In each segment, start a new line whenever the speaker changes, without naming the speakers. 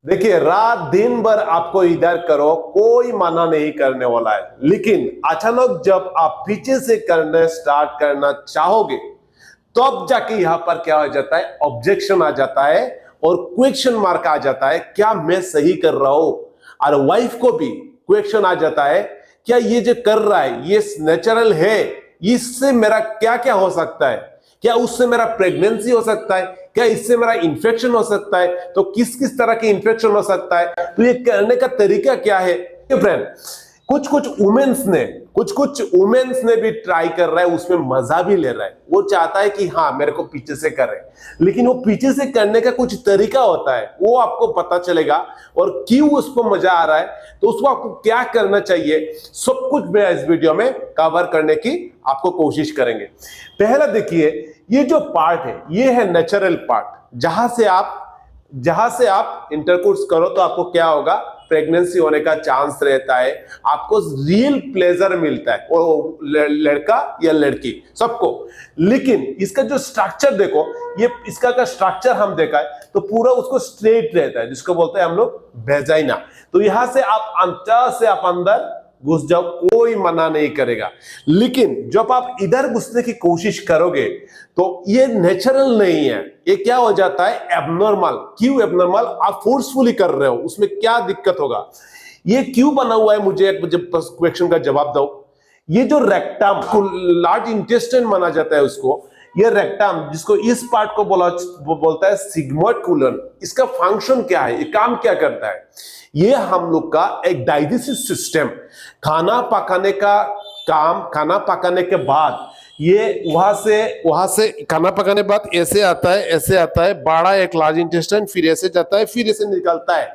देखिए, रात दिन भर आपको इधर करो, कोई मना नहीं करने वाला है, लेकिन अचानक जब आप पीछे से करने स्टार्ट करना चाहोगे तो अब जाके यहां पर क्या हो जाता है, ऑब्जेक्शन आ जाता है और क्वेश्चन मार्क आ जाता है, क्या मैं सही कर रहा हूं। और वाइफ को भी क्वेश्चन आ जाता है, क्या ये जो कर रहा है ये नेचुरल है, इससे मेरा क्या क्या हो सकता है, क्या उससे मेरा प्रेगनेंसी हो सकता है, क्या इससे मेरा इन्फेक्शन हो सकता है, तो किस किस तरह के इन्फेक्शन हो सकता है, तो ये करने का तरीका क्या है। फ्रेंड, कुछ कुछ वुमेन्स ने भी ट्राई कर रहा है, उसमें मजा भी ले रहा है, वो चाहता है कि हाँ मेरे को पीछे से करे, लेकिन वो पीछे से करने का कुछ तरीका होता है, वो आपको पता चलेगा और क्यों उसको मजा आ रहा है, तो उसको आपको क्या करना चाहिए, सब कुछ मैं इस वीडियो में कवर करने की आपको कोशिश करेंगे। पहला देखिए, ये जो पार्ट है ये है नेचुरल पार्ट, जहां से आप इंटरकोर्स करो तो आपको क्या होगा, प्रेगनेंसी होने का चांस रहता है, आपको रियल प्लेजर मिलता है, वो लड़का या लड़की सबको। लेकिन इसका जो स्ट्रक्चर देखो, ये इसका का स्ट्रक्चर हम देखा है तो पूरा उसको स्ट्रेट रहता है, जिसको बोलते हैं हम लोग वेजाइना। तो यहां से आप अंदर घुस जाओ, कोई मना नहीं करेगा। लेकिन जब आप इधर घुसने की कोशिश करोगे तो ये नेचुरल नहीं है, ये क्या हो जाता है, एबनॉर्मल। क्यों एबनॉर्मल, आप फोर्सफुली कर रहे हो, उसमें क्या दिक्कत होगा, ये क्यों बना हुआ है, मुझे क्वेश्चन का जवाब दो। ये जो रेक्टम, लार्ज इंटेस्टाइन माना जाता है उसको, ये रेक्टम जिसको इस पार्ट को बोलता है सिग्मोइड कोलन, इसका फंक्शन क्या है, ये काम क्या करता है, ये हम लोग का एक डाइजेस्टिव सिस्टम, खाना पकाने का काम, खाना पकाने के बाद ये वहां से खाना पकाने के बाद ऐसे आता है बड़ा एक लार्ज इंटेस्टाइन, फिर ऐसे जाता है, फिर ऐसे निकलता है,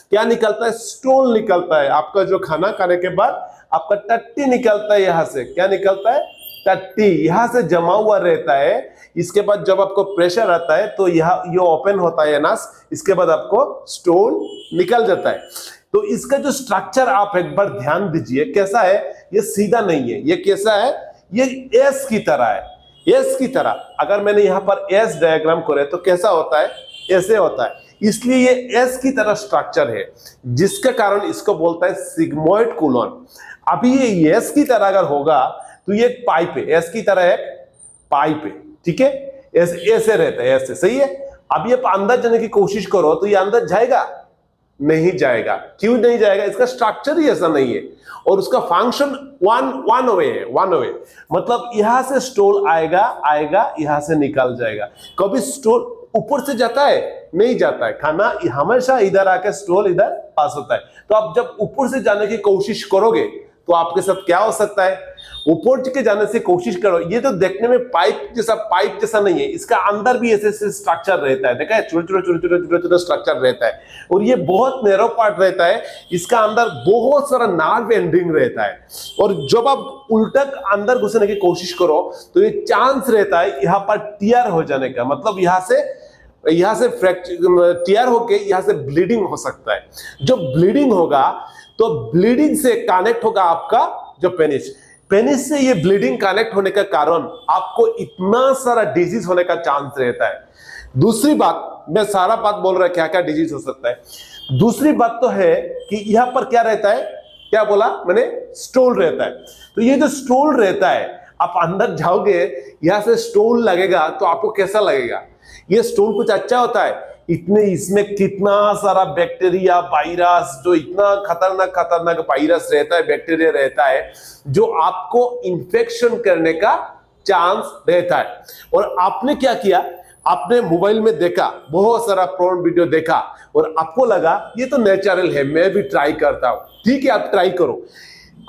क्या निकलता है, स्टूल निकलता है। आपका जो खाना खाने के बाद आपका टट्टी निकलता है, यहां से क्या निकलता है, टट्टी यहां से जमा हुआ रहता है। इसके बाद जब आपको प्रेशर आता है तो ये ओपन होता है नस, इसके बाद आपको स्टोन निकल जाता है। तो इसका जो स्ट्रक्चर आप एक बार ध्यान दीजिए, कैसा है, ये सीधा नहीं है, ये कैसा है, ये एस की तरह है। एस की तरह अगर मैंने यहां पर एस डायग्राम करे तो कैसा होता है, ऐसे होता है, इसलिए ये एस की तरह स्ट्रक्चर है, जिसके कारण इसको बोलता है सिग्मोइड कोलन। अभी ये एस की तरह अगर होगा तो ये एक पाइप है, एस की तरह एक पाइप है, ठीक है, ऐसे रहता है, ऐसे, सही है। अब ये अंदर जाने की कोशिश करो तो ये अंदर जाएगा, नहीं जाएगा। क्यों नहीं जाएगा, इसका स्ट्रक्चर ही ऐसा नहीं है और उसका फंक्शन वन वे है, वन वे मतलब यहां से स्टोल आएगा यहां से निकल जाएगा। कभी स्टोल ऊपर से जाता है, नहीं जाता है, खाना हमेशा इधर आके स्टोल इधर पास होता है। तो आप जब ऊपर से जाने की कोशिश करोगे तो आपके साथ क्या हो सकता है, ऊपर के जाने से कोशिश करो, ये तो देखने में पाइप जैसा नहीं है, इसका अंदर भी ऐसे स्ट्रक्चर रहता है, देखा है, छोटे स्ट्रक्चर रहता है और ये बहुत नैरो पार्ट रहता है, इसका अंदर बहुत सारा नर्व एंडिंग रहता है। और जब आप उल्टा अंदर घुसने की कोशिश करो तो ये चांस रहता है यहां पर टियर हो जाने का, मतलब यहां से फ्रैक्चर टियर होके यहां से ब्लीडिंग हो सकता है। जो ब्लीडिंग होगा तो ब्लीडिंग से कनेक्ट होगा आपका जो पेनिस से ये ब्लीडिंग कनेक्ट होने का कारण आपको इतना सारा डिजीज होने का चांस रहता है। दूसरी बात, मैं सारा बात बोल रहा है क्या क्या डिजीज हो सकता है। दूसरी बात तो है कि यहां पर क्या रहता है, क्या बोला मैंने, स्टूल रहता है। तो ये जो स्टूल रहता है, आप अंदर जाओगे यहां से स्टूल लगेगा तो आपको कैसा लगेगा, ये स्टूल कुछ अच्छा होता है, इसमें कितना सारा बैक्टीरिया वायरस, जो इतना खतरनाक वायरस रहता है, बैक्टीरिया रहता है, जो आपको इंफेक्शन करने का चांस रहता है। और आपने क्या किया, आपने मोबाइल में देखा, बहुत सारा पोर्न वीडियो देखा और आपको लगा ये तो नेचुरल है, मैं भी ट्राई करता हूं। ठीक है, आप ट्राई करो।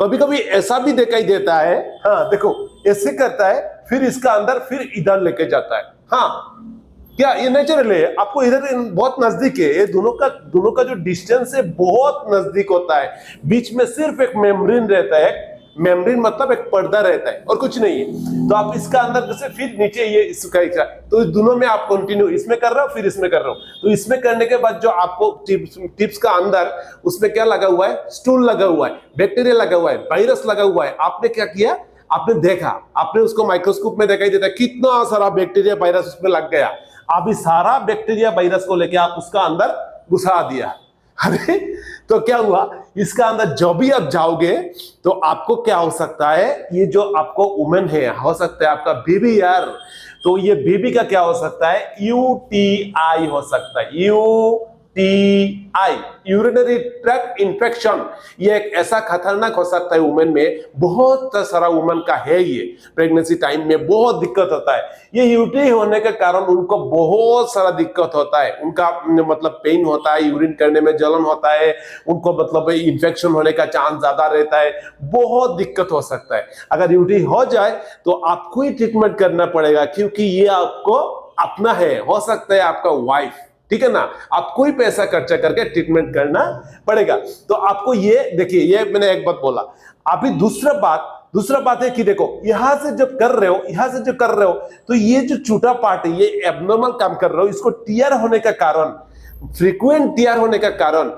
कभी कभी ऐसा भी दिखाई देता है, हाँ देखो ऐसे करता है, फिर इसका अंदर फिर इधर लेके जाता है, हाँ क्या ये नेचुरल है, आपको इधर बहुत नजदीक है, ये दोनों का जो डिस्टेंस है बहुत नजदीक होता है, बीच में सिर्फ एक मेम्ब्रेन रहता है, मेम्ब्रेन मतलब एक पर्दा रहता है और कुछ नहीं है। तो आप इसका अंदर से फिर नीचे ये इसका, तो दोनों में आप कंटिन्यू इसमें कर रहे हो फिर इसमें कर रहे हो। तो इसमें करने के बाद जो आपको टिप्स का अंदर उसमें क्या लगा हुआ है, स्टूल लगा हुआ है, बैक्टीरिया लगा हुआ है, वायरस लगा हुआ है। आपने क्या किया, आपने देखा, आपने उसको माइक्रोस्कोप में दिखाई देता है कितना सारा बैक्टीरिया वायरस उसमें लग गया। अभी सारा बैक्टीरिया वायरस को लेके आप उसका अंदर घुसा दिया, अरे तो क्या हुआ, इसका अंदर जब भी आप जाओगे तो आपको क्या हो सकता है, ये जो आपको वुमेन है, हो सकता है आपका बेबी यार, तो ये बेबी का क्या हो सकता है, यूटीआई हो सकता है, यूटीआई, यूरिनरी ट्रैक्ट इन्फेक्शन। ये एक ऐसा खतरनाक हो सकता है वुमेन में, बहुत सारा वुमेन का है ये, प्रेगनेंसी टाइम में बहुत दिक्कत होता है। ये यूटीआई होने के कारण उनको बहुत सारा दिक्कत होता है, उनका मतलब पेन होता है, यूरिन करने में जलन होता है, उनको मतलब इन्फेक्शन होने का चांस ज्यादा रहता है, बहुत दिक्कत हो सकता है। अगर यूटीआई हो जाए तो आपको ही ट्रीटमेंट करना पड़ेगा, क्योंकि ये आपको अपना है, हो सकता है आपका वाइफ, ठीक है ना, आपको ही पैसा खर्चा करके ट्रीटमेंट करना पड़ेगा। तो आपको ये देखिए, ये मैंने एक बात बोला। अभी दूसरा बात है कि देखो, यहां से जब कर रहे हो तो ये जो छोटा पार्ट है, ये एब्नॉर्मल काम कर रहे हो, इसको टीयर होने का कारण, फ्रीक्वेंट टीयर होने का कारण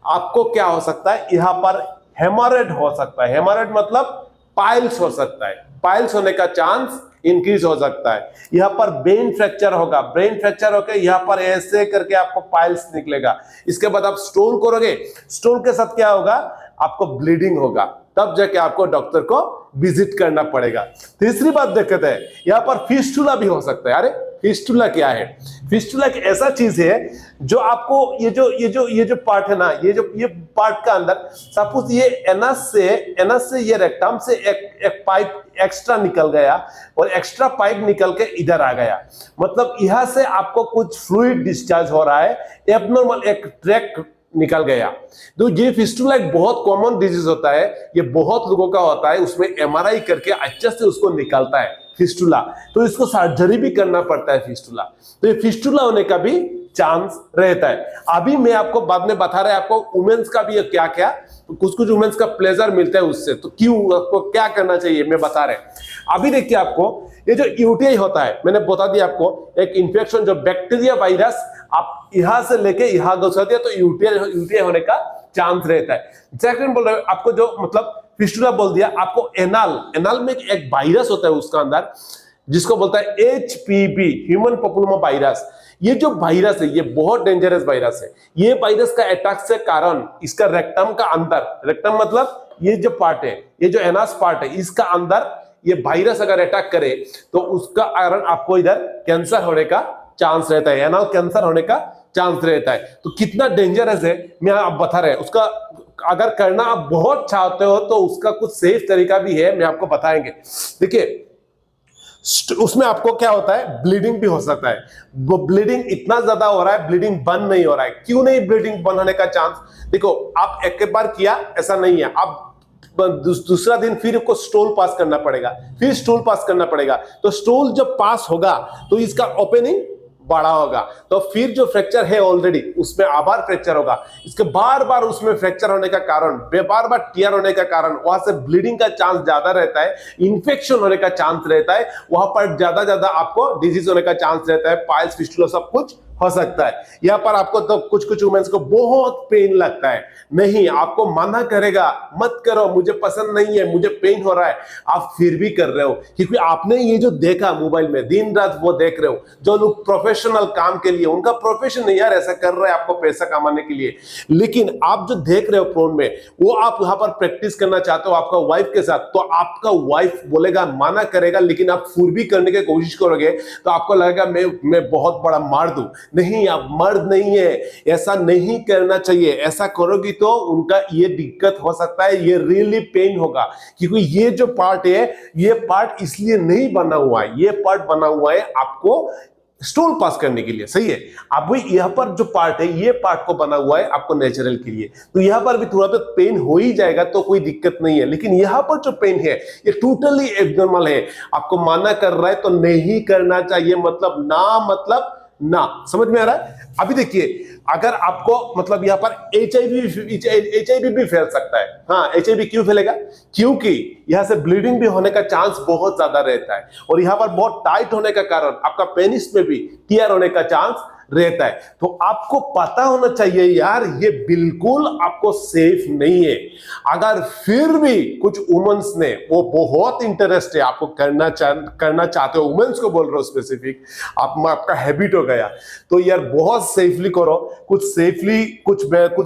आपको क्या हो सकता है, यहां पर हेमोरेड हो सकता है। हेमोरेड मतलब पाइल्स हो सकता है, पाइल्स होने का चांस इंक्रीज हो सकता है। यहां पर ब्रेन फ्रैक्चर होगा, ब्रेन फ्रैक्चर होकर यहां पर ऐसे करके आपको पाइल्स निकलेगा। इसके बाद आप स्टोन करोगे, स्टोन के साथ क्या होगा, आपको ब्लीडिंग होगा, तब जाके आपको डॉक्टर को विजिट करना पड़ेगा। तीसरी बात देखते हैं, यहां पर फिस्टुला भी हो सकता है। अरे फिस्टुला क्या है, फिस्टुला एक ऐसा चीज है जो आपको ये जो पार्ट है ना, ये पार्ट का अंदर सपोज ये एनस से ये रेक्टम से एक पाइप एक्स्ट्रा निकल गया और एक्स्ट्रा पाइप निकल के इधर आ गया, मतलब यहां से आपको कुछ फ्लूइड डिस्चार्ज हो रहा है, एब्नॉर्मल एक ट्रैक निकल गया। तो ये फिस्टुला एक बहुत कॉमन डिजीज होता है, ये बहुत लोगों का होता है, उसमें एमआरआई करके अच्छे से उसको निकालता है फिस्टुला, तो इसको सर्जरी भी करना पड़ता है फिस्टुला। तो ये फिस्टुला होने का भी चांस रहता है। अभी मैं आपको बाद में बता रहा है आपको वुमेन्स का भी क्या क्या, तो कुछ वुमेन्स का प्लेजर मिलता है उससे, तो क्यों आपको क्या करना चाहिए मैं बता रहे हैं। अभी देखिए, आपको ये जो यूटीआई होता है, मैंने बता दिया आपको, एक इंफेक्शन जो बैक्टीरिया वायरस आप यहां से लेके यहां घुसा दिया तो यूटीआई होने का चांस रहता है। सेकंड बोल रहे हो आपको, जो मतलब फिस्टुला बोल दिया आपको, एनाल में एक वायरस होता है उसका अंदर, जिसको बोलता है एचपीवी, ह्यूमन पैपिलोमा वायरस। ये जो वायरस है ये बहुत डेंजरस वायरस है। ये वायरस का अटैक से कारण इसका रेक्टम का अंदर, रेक्टम मतलब ये जो पार्ट है, ये जो एनास पार्ट है, इसका अंदर ये वायरस अगर अटैक करे तो उसका कारण आपको इधर कैंसर होने का चांस रहता है, एनाल कैंसर होने का चांस रहता है। तो कितना डेंजरस है मैं आप बता रहे हैं। उसका अगर करना आप बहुत चाहते हो तो उसका कुछ सेफ तरीका भी है, मैं आपको बताएंगे। देखिए उसमें आपको क्या होता है, ब्लीडिंग भी हो सकता है। वो ब्लीडिंग इतना ज्यादा हो रहा है, ब्लीडिंग बंद नहीं हो रहा है। क्यों नहीं ब्लीडिंग बंद होने का चांस, देखो आप एक बार किया ऐसा नहीं है, आप दूसरा दिन फिर को स्टोल पास करना पड़ेगा, फिर स्टोल पास करना पड़ेगा। तो स्टोल जब पास होगा तो इसका ओपनिंग बड़ा होगा, तो फिर जो फ्रैक्चर है ऑलरेडी उसमें आबार फ्रैक्चर होगा। इसके बार बार उसमें फ्रैक्चर होने का कारण, बार बार टीयर होने का कारण, वहां से ब्लीडिंग का चांस ज्यादा रहता है, इन्फेक्शन होने का चांस रहता है, वहां पर ज्यादा आपको डिजीज होने का चांस रहता है, पाइल्स, फिस्टुला सब कुछ हो सकता है। यहां पर आपको तो कुछ वुमेन्स को बहुत पेन लगता है, नहीं आपको मना करेगा मत करो, मुझे पसंद नहीं है, मुझे पेन हो रहा है, आप फिर भी कर रहे हो, क्योंकि आपने ये जो देखा मोबाइल में दिन रात वो देख रहे हो। जो लोग प्रोफेशनल काम के लिए, उनका प्रोफेशन नहीं यार ऐसा कर रहे हैं आपको पैसा कमाने के लिए, लेकिन आप जो देख रहे हो फोन में, वो आप यहां पर प्रैक्टिस करना चाहते हो आपका वाइफ के साथ, तो आपका वाइफ बोलेगा, मना करेगा, लेकिन आप फिर भी करने की कोशिश करोगे तो आपको लगेगा मैं बहुत बड़ा मर्द हूं। नहीं, आप मर्द नहीं है, ऐसा नहीं करना चाहिए। ऐसा करोगी तो उनका ये दिक्कत हो सकता है, ये रियली पेन होगा, क्योंकि ये जो पार्ट है ये पार्ट इसलिए नहीं बना हुआ है, ये पार्ट बना हुआ है आपको स्टूल पास करने के लिए, सही है। अब यहां पर जो पार्ट है ये पार्ट को बना हुआ है आपको नेचुरल के लिए, तो यहां पर भी थोड़ा बहुत पेन हो ही जाएगा, तो कोई दिक्कत नहीं है। लेकिन यहां पर जो पेन है ये टोटली एब्नॉर्मल है, आपको मना कर रहा है तो नहीं करना चाहिए, मतलब ना, समझ में आ रहा है। अभी देखिए, अगर आपको मतलब यहां पर एचआईवी भी फैल सकता है। हाँ, एचआईवी क्यों फैलेगा, क्योंकि यहां से ब्लीडिंग भी होने का चांस बहुत ज्यादा रहता है, और यहां पर बहुत टाइट होने का कारण आपका पेनिस में भी टीयर होने का चांस रहता है। तो आपको पता होना चाहिए यार ये बिल्कुल आपको सेफ नहीं है। अगर फिर भी कुछ वुमेन्स ने वो बहुत इंटरेस्ट है आपको करना चाहते हो, वुमेन्स को बोल रहा हूं स्पेसिफिक, आपका हैबिट हो गया, तो यार बहुत सेफली करो। कुछ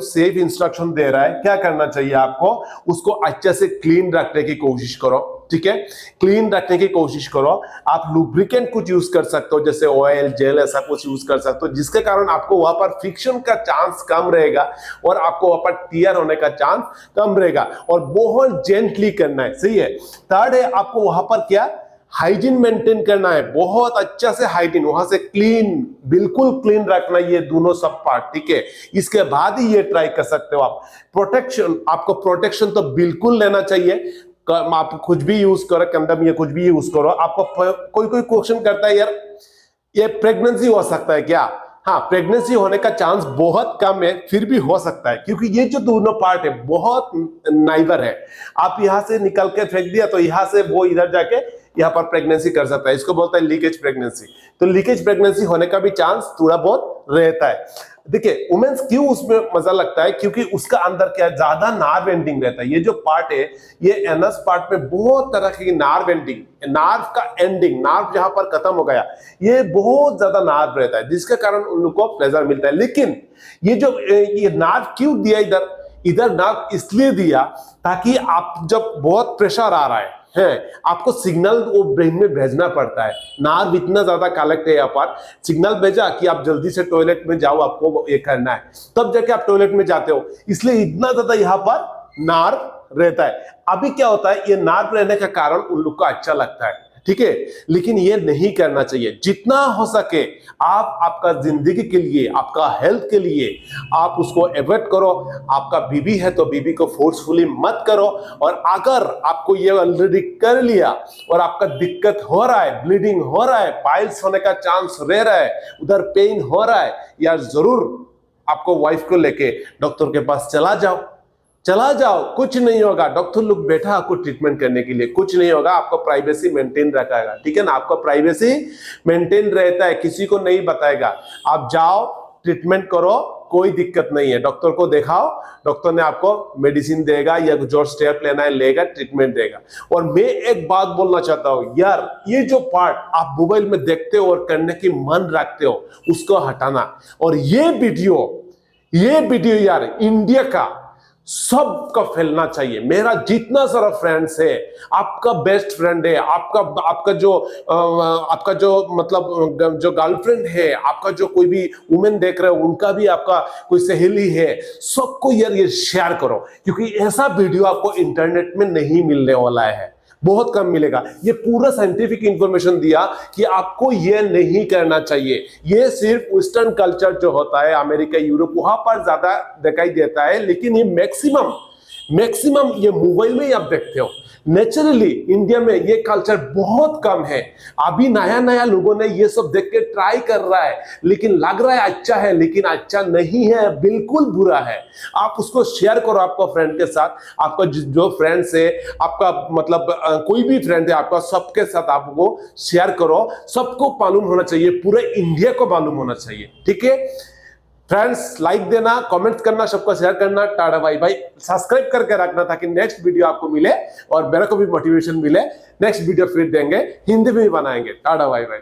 सेफ इंस्ट्रक्शन दे रहा है, क्या करना चाहिए आपको, उसको अच्छे से क्लीन रखने की कोशिश करो। ठीक है, क्लीन रखने की कोशिश करो। आप लुब्रिकेंट कुछ यूज कर सकते हो, जैसे ऑयल, जेल, ऐसा कुछ यूज कर सकते हो, जिसके कारण आपको वहां पर फ्रिक्शन का चांस कम रहेगा और आपको वहां पर टियर होने का चांस कम रहेगा। और बहुत जेंटली करना है, सही है। थर्ड है, आपको वहां पर क्या हाइजीन मेंटेन करना है, बहुत अच्छा से हाइजीन, वहां से क्लीन, बिल्कुल क्लीन रखना, ये दोनों सब पार्ट। ठीक है, इसके बाद ही ये ट्राई कर सकते हो आप। प्रोटेक्शन, आपको प्रोटेक्शन तो बिल्कुल लेना चाहिए। आप कुछ भी यूज करो, कंडम या कुछ भी यूज करो। आपको कोई क्वेश्चन करता है यार ये प्रेगनेंसी हो सकता है क्या? हाँ, प्रेगनेंसी होने का चांस बहुत कम है, फिर भी हो सकता है, क्योंकि ये जो दोनों पार्ट है बहुत नाइबर है। आप यहां से निकल के फेंक दिया तो यहां से वो इधर जाके यहां पर प्रेगनेंसी कर सकता है, इसको बोलता है लीकेज प्रेगनेंसी। तो लीकेज प्रेगनेंसी होने का भी चांस थोड़ा बहुत रहता है। देखिए वुमेन्स क्यों उसमें मजा लगता है, क्योंकि उसका अंदर क्या ज्यादा नार्व एंडिंग रहता है। ये जो पार्ट है, ये एनस पार्ट में बहुत तरह की नार्व एंडिंग, नार्व का एंडिंग, नार्व जहां पर खत्म हो गया, ये बहुत ज्यादा नार्व रहता है, जिसके कारण उन लोग को प्लेजर मिलता है। लेकिन ये नार्व क्यों दिया इधर नार्व इसलिए दिया ताकि आप जब बहुत प्रेशर आ रहा है, आपको सिग्नल वो ब्रेन में भेजना पड़ता है। नार्व इतना ज्यादा कलेक्ट है यहाँ पर, सिग्नल भेजा कि आप जल्दी से टॉयलेट में जाओ, आपको ये करना है, तब जाके आप टॉयलेट में जाते हो, इसलिए इतना ज्यादा यहाँ पर नार्व रहता है। अभी क्या होता है, ये नार्व रहने का कारण उन लोग को अच्छा लगता है, ठीक है, लेकिन ये नहीं करना चाहिए। जितना हो सके आप आपका जिंदगी के लिए, आपका हेल्थ के लिए आप उसको अवॉइड करो। आपका बीबी है तो बीबी को फोर्सफुली मत करो। और अगर आपको ये ऑलरेडी कर लिया और आपका दिक्कत हो रहा है, ब्लीडिंग हो रहा है, पाइल्स होने का चांस रह रहा है, उधर पेन हो रहा है, यार जरूर आपको वाइफ को लेके डॉक्टर के पास चला जाओ, कुछ नहीं होगा। डॉक्टर लोग बैठा आपको ट्रीटमेंट करने के लिए, कुछ नहीं होगा, आपको प्राइवेसी मेंटेन रखेगा। ठीक है ना, आपका प्राइवेसी मेंटेन रहता है, किसी को नहीं बताएगा। आप जाओ, ट्रीटमेंट करो, कोई दिक्कत नहीं है। डॉक्टर को दिखाओ, डॉक्टर ने आपको मेडिसिन देगा या जो स्टेप लेना है लेगा, ट्रीटमेंट देगा। और मैं एक बात बोलना चाहता हूं यार, ये जो पार्ट आप मोबाइल में देखते हो और करने की मन रखते हो, उसको हटाना। और ये वीडियो यार इंडिया का सबका फैलना चाहिए। मेरा जितना सारा फ्रेंड्स है, आपका बेस्ट फ्रेंड है, आपका जो मतलब जो गर्लफ्रेंड है, आपका जो कोई भी वुमेन देख रहे हो, उनका भी आपका कोई सहेली है, सबको यार ये शेयर करो, क्योंकि ऐसा वीडियो आपको इंटरनेट में नहीं मिलने वाला है, बहुत कम मिलेगा। ये पूरा साइंटिफिक इंफॉर्मेशन दिया कि आपको ये नहीं करना चाहिए। ये सिर्फ वेस्टर्न कल्चर जो होता है, अमेरिका, यूरोप, वहां पर ज्यादा दिखाई देता है, लेकिन ये मैक्सिमम ये मोबाइल में ही आप देखते हो। नेचुरली इंडिया में ये कल्चर बहुत कम है। अभी नया लोगों ने ये सब देख के ट्राई कर रहा है, लेकिन लग रहा है अच्छा है, लेकिन अच्छा नहीं है, बिल्कुल बुरा है। आप उसको शेयर करो आपका फ्रेंड के साथ, आपका जो फ्रेंड्स है, आपका मतलब कोई भी फ्रेंड है आपका, सबके साथ आपको शेयर करो। सबको मालूम होना चाहिए, पूरे इंडिया को मालूम होना चाहिए। ठीक है फ्रेंड्स, लाइक देना, कमेंट करना, सबको शेयर करना। Tata bye bye. सब्सक्राइब करके रखना ताकि नेक्स्ट वीडियो आपको मिले और मेरे को भी मोटिवेशन मिले। नेक्स्ट वीडियो फिर देंगे, हिंदी में भी बनाएंगे। Tata bye bye.